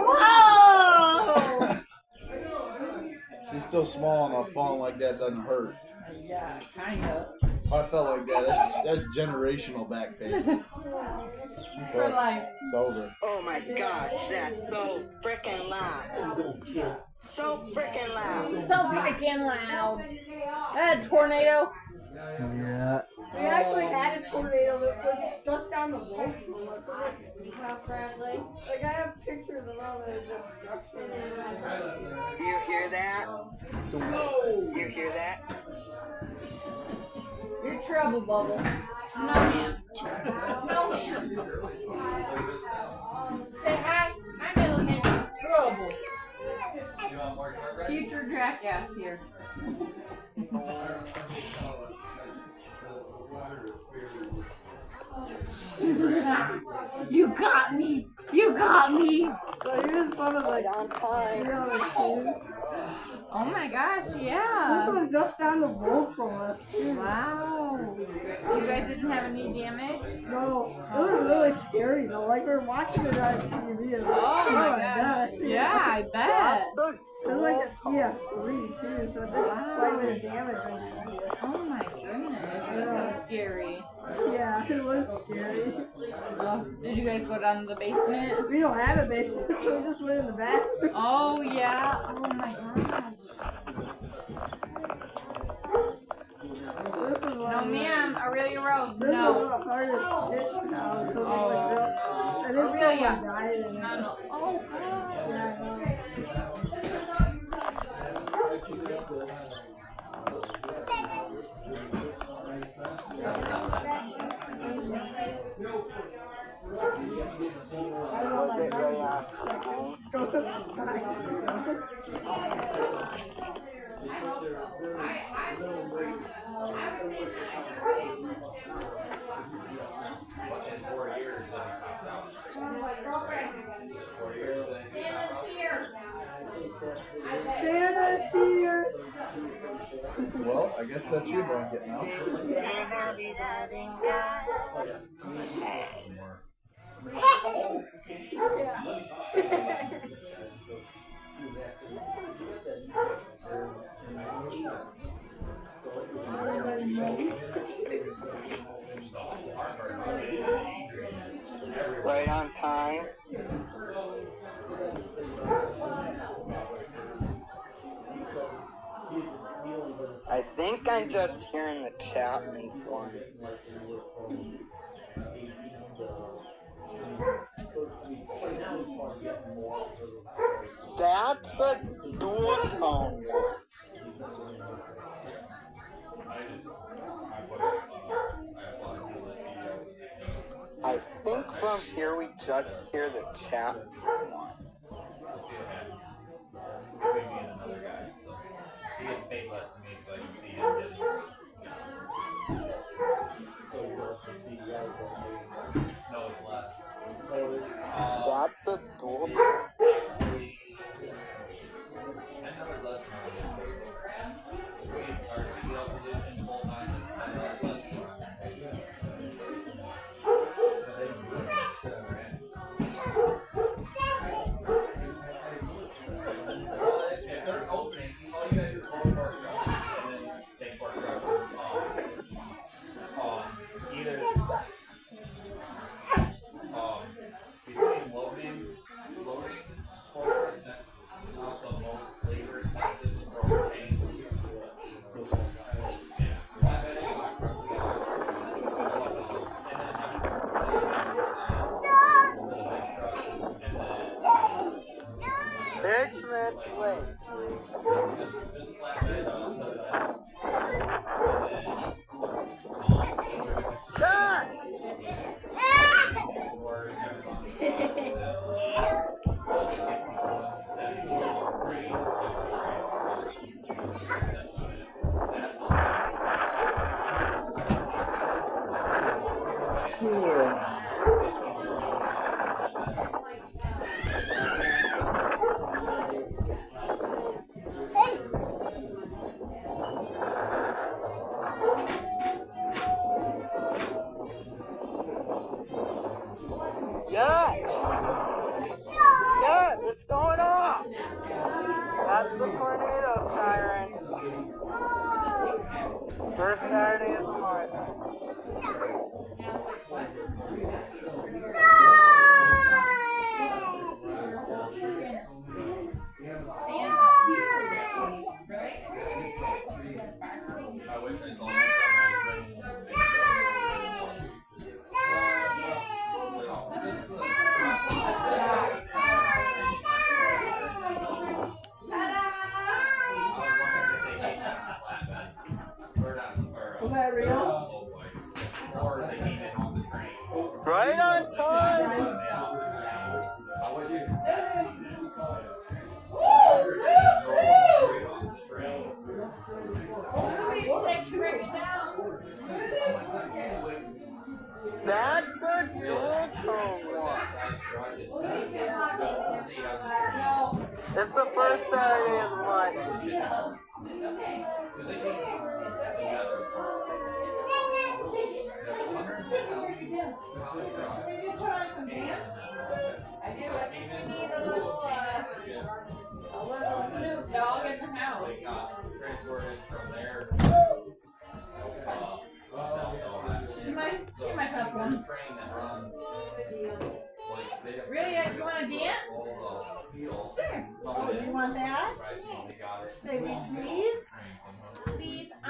Whoa! She's still small enough. Falling like that doesn't hurt. Yeah, kind of. If I felt like that, that's generational back pain. For life. It's over. Oh my gosh, that's so freaking loud. So freaking loud. So freaking loud. That tornado. Yeah. We actually had a tornado that was just down the road from us. How friendly. Like, I have pictures of all the destruction. Do you hear that? Do you hear that? You're trouble, Bubble. No, ma'am. No, ma'am. Say hi. I'm in trouble. Future jackass here. You got me. You got me. So he was sort of like on time. Oh my gosh, This yeah. was just down the road from us. Wow. You guys didn't have any damage? No, it was really scary though. Like we were watching it on TV. And Oh my gosh. Yeah, I bet. That's a it was like a TF3 too, so it did quite a bit of damage. Oh my goodness. That's so scary. Yeah, it was scary. Oh, did you guys go down to the basement? We don't have a basement, so we just went in the bathroom. Oh yeah. Oh my god. No ma'am, Aurelia Rose. This No. is the hardest shit now. So Oh, like, no. I think Aurelia. someone died in it. Oh god. Yeah, I know. Santa's here. Well, I guess that's your blanket now. Right on time. I think I'm just hearing the Chapman's one. That's a dual tone one. I think from here we just hear the Chapman's one. That's a dual tone. First Saturday of the month. Was that real? Right on time. That's a dual tone one. It's the first Saturday of the month. A little Snoop Dogg in the house. She might have one. Really? You want to dance? Sure. Oh, you want that? Say please? Please.